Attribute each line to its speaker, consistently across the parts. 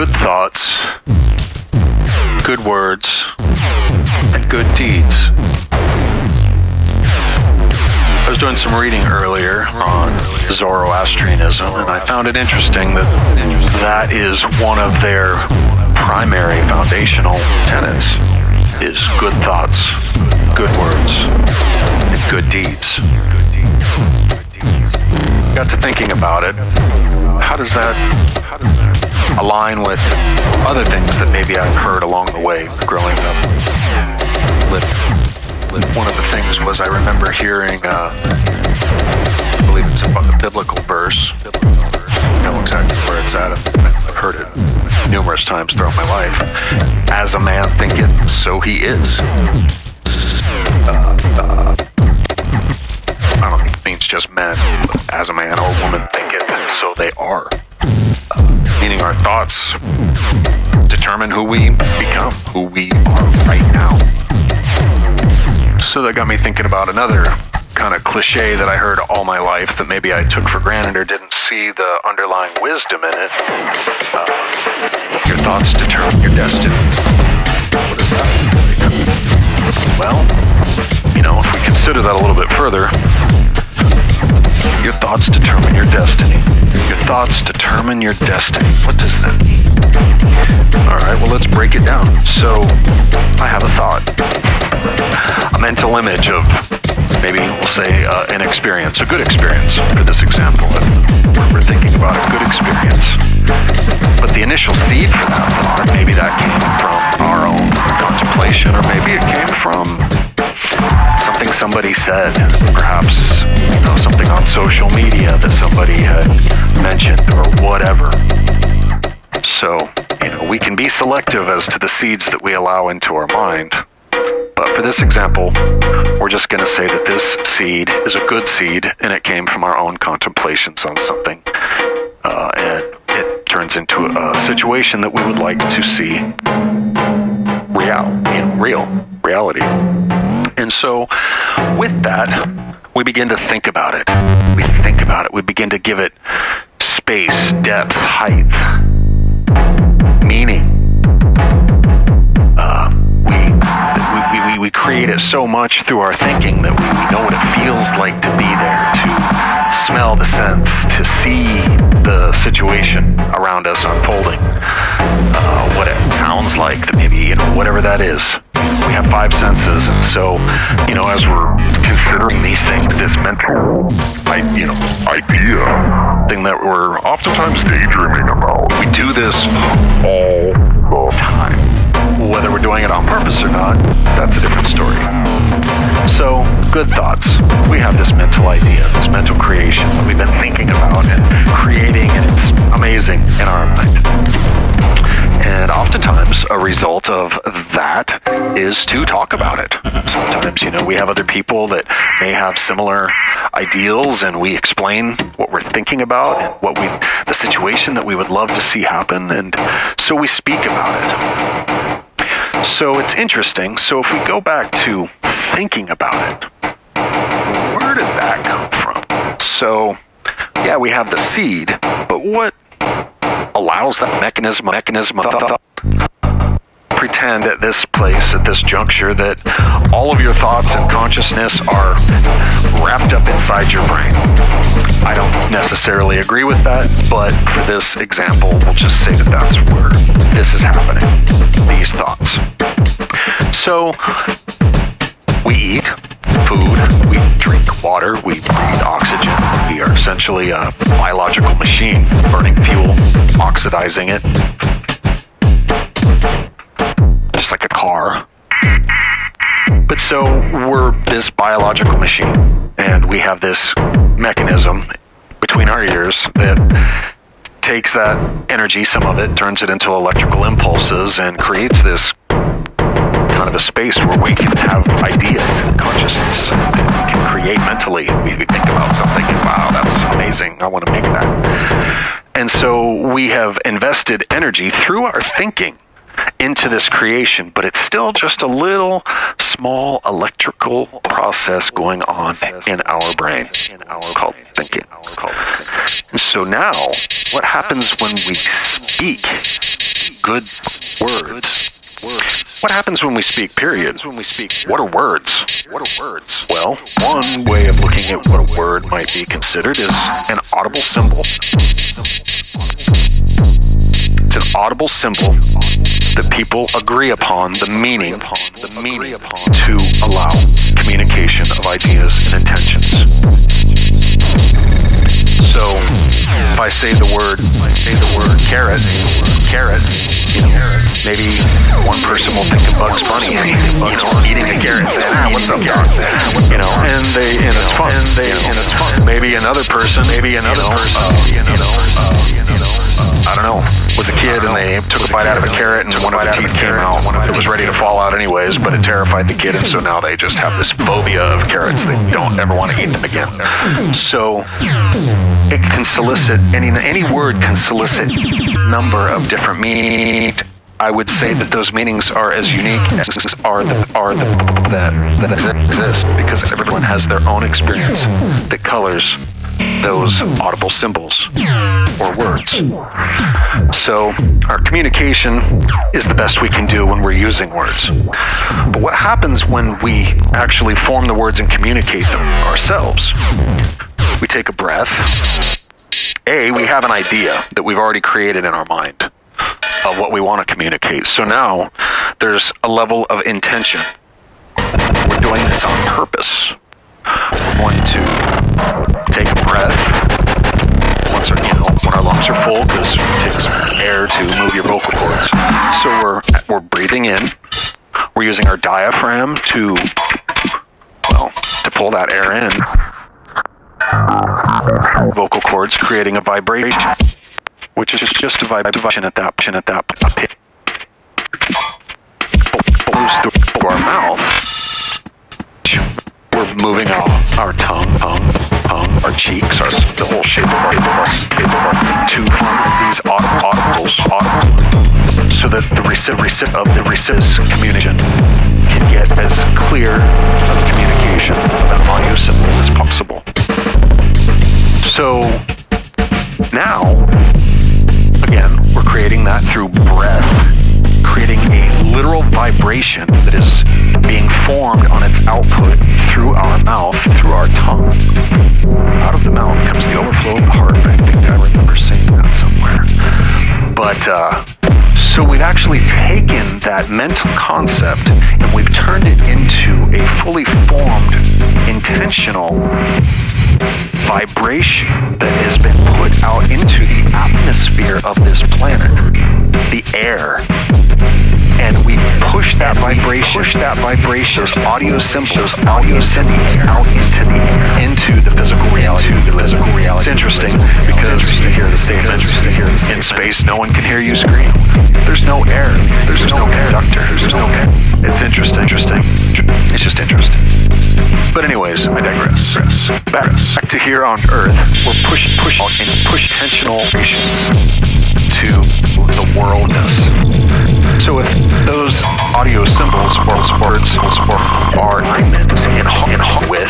Speaker 1: good thoughts, good words, and good deeds. I was doing some reading earlier on Zoroastrianism, and I found it interesting that that is one of their primary foundational tenets, is good thoughts, good words, and good deeds. Got to thinking about it. How does that align with other things that maybe I've heard along the way growing up? One of the things was I remember hearing, I believe it's a biblical verse. I don't know exactly where it's at. I've heard it numerous times throughout my life. As a man thinketh, so he is. I don't think it means just men. As a man or woman thinketh, so they are. Meaning our thoughts determine who we become, who we are right now. So that got me thinking about another kind of cliche that I heard all my life that maybe I took for granted or didn't see the underlying wisdom in it. Your thoughts determine your destiny. What is that? Well, if we consider that a little bit further, your thoughts determine your destiny. Your thoughts determine your destiny. What does that mean? Alright, well, let's break it down. So, I have a thought. A mental image of, maybe we'll say, an experience, a good experience for this example. We're thinking about a good experience. But the initial seed for that thought, maybe that came from our own contemplation, or maybe it came from something somebody said, perhaps, something on social media that somebody had mentioned or whatever. So, we can be selective as to the seeds that we allow into our mind. But for this example, we're just going to say that this seed is a good seed and it came from our own contemplations on something. And it turns into a situation that we would like to see reality. And so, with that, we begin to think about it. We think about it. We begin to give it space, depth, height, meaning. We create it so much through our thinking that we know what it feels like to be there, to smell the scents, to see the situation around us unfolding, what it sounds like, that maybe, whatever that is. We have five senses, and so, as we're considering these things, this mental, idea, thing that we're oftentimes daydreaming about, we do this all the time. Whether we're doing it on purpose or not, that's a different story. So, good thoughts. We have this mental idea, this mental creation that we've been thinking about and creating, and it's amazing in our mind. And oftentimes, a result of that is to talk about it. Sometimes, we have other people that may have similar ideals, and we explain what we're thinking about and the situation that we would love to see happen, and so we speak about it. So it's interesting. So if we go back to thinking about it, where did that come from? So, yeah, we have the seed, but what allows that mechanism of thought? Pretend at this place, at this juncture, that all of your thoughts and consciousness are wrapped up inside your brain. I don't necessarily agree with that, but for this example, we'll just say that that's where this is happening, these thoughts. So, we eat food, we drink water, we breathe oxygen. We are essentially a biological machine, burning fuel, oxidizing it, just like a car. But so we're this biological machine, and we have this mechanism between our ears that takes that energy, some of it, turns it into electrical impulses, and creates this kind of a space where we can have ideas and consciousness, and we can create mentally. We think about something and, wow, that's amazing, I want to make that. And so we have invested energy through our thinking into this creation, but it's still just a little small electrical process going on in our brain, called thinking. And so now, what happens when we speak? good words. What happens when we speak, period? What are words? Well, one way of looking at what a word might be considered is an audible symbol. It's an audible symbol that people agree upon the meaning to allow communication of ideas and intentions. So, if I say the word carrot, you know, maybe one person will think of Bugs Bunny, eating a carrot, saying, what's up, Doc? You know, and it's fun. Maybe another person, I don't know, was a kid and they took a bite out of a carrot and one of the teeth came out. It was ready to fall out anyways, but it terrified the kid, and so now they just have this phobia of carrots. They don't ever want to eat them again. So it can solicit, any word can solicit a number of different meanings. I would say that those meanings are as unique as are that exist, because everyone has their own experience that colors those audible symbols or words. So our communication is the best we can do when we're using words. But what happens when we actually form the words and communicate them ourselves? We take a breath. We have an idea that we've already created in our mind of what we want to communicate. So now there's a level of intention. We're doing this on purpose. We're going to take a breath when our lungs are full, because it takes air to move your vocal cords. So we're breathing in. We're using our diaphragm to pull that air in. Vocal cords creating a vibration, which is just a vibration at that pitch. Blows through our mouth. We're moving our tongue, our cheeks, the whole shape of our to form these audibles, so that the recipient of the communication can get as clear of communication of an audio symbol as possible. So now, again, we're creating that through breath, creating a literal vibration that is being formed on its output through our mouth, through our tongue. Out of the mouth comes the overflow of the heart. I think I remember saying that somewhere. But, so we've actually taken that mental concept and we've turned it into a fully formed, intentional vibration that has been put out into the atmosphere of this planet, the air, and we push that vibration, those audio symbols, audio sendings out into the physical reality. It's interesting because in space, no one can hear you scream. There's no air. There's no conductor. There's no air. It's interesting. It's just interesting. But anyways, I digress. Back to here on Earth, we're push intentional to the worldness. So if those audio symbols or words are alignment with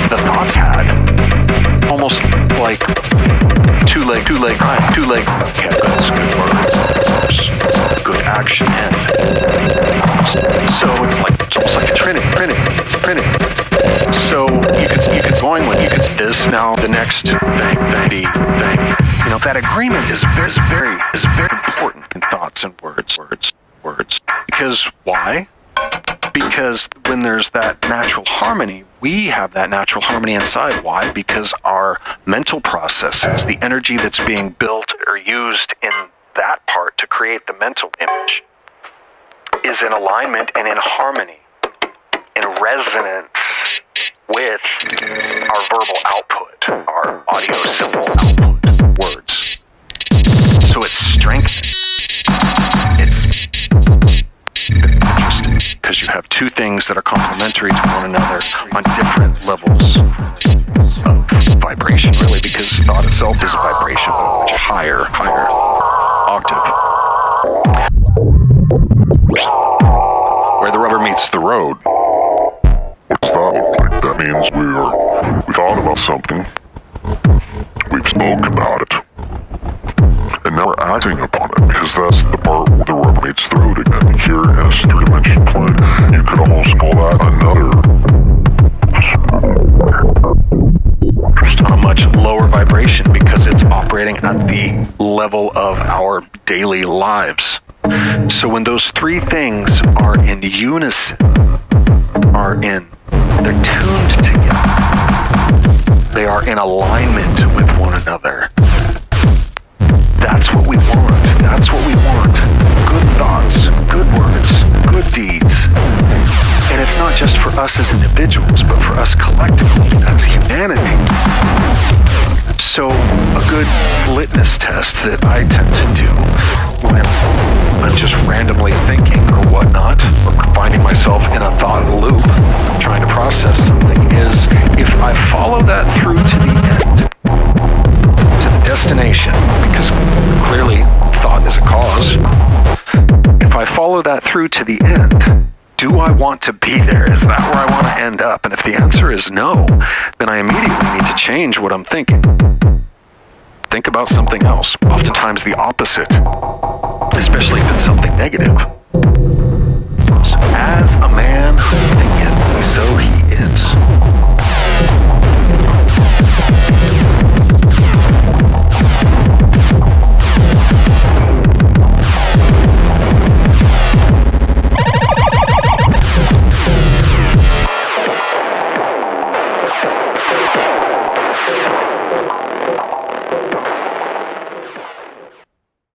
Speaker 1: the thoughts had, almost like two-leg good action end. So it's almost like a trinity. So you could join with this now. The next thing. You know, that agreement is very important in thoughts and words. Because why? Because when there's that natural harmony, we have that natural harmony inside. Why? Because our mental processes, the energy that's being built or used in that part to create the mental image, is in alignment and in harmony, in resonance with our verbal output, our audio symbol output, words. So it's strengthened. It's interesting because you have two things that are complementary to one another on different levels of vibration, really, because thought itself is a vibration, much higher octave. Where the rubber meets the road.
Speaker 2: What's that look like? That means we thought about something, we've spoke about it, and now we're acting upon it, because that's the part where the mate's throat again here in a three-dimensional plane. You could almost call that another.
Speaker 1: Just on a much lower vibration because it's operating at the level of our daily lives. So when those three things are in unison, they're tuned together. They are in alignment with one another. That's what we want. That's what we want. Good thoughts, good words, good deeds. And it's not just for us as individuals, but for us collectively as humanity. So a good litmus test that I tend to do when I'm just randomly thinking or whatnot, or finding myself in a thought loop, trying to process something, is if I follow that through to the end, to the destination, because clearly thought is a cause. If I follow that through to the end, do I want to be there? Is that where I want to end up? And if the answer is no, then I immediately need to change what I'm thinking. Think about something else, oftentimes the opposite, especially if it's something negative. So as a man who thinketh, so he is.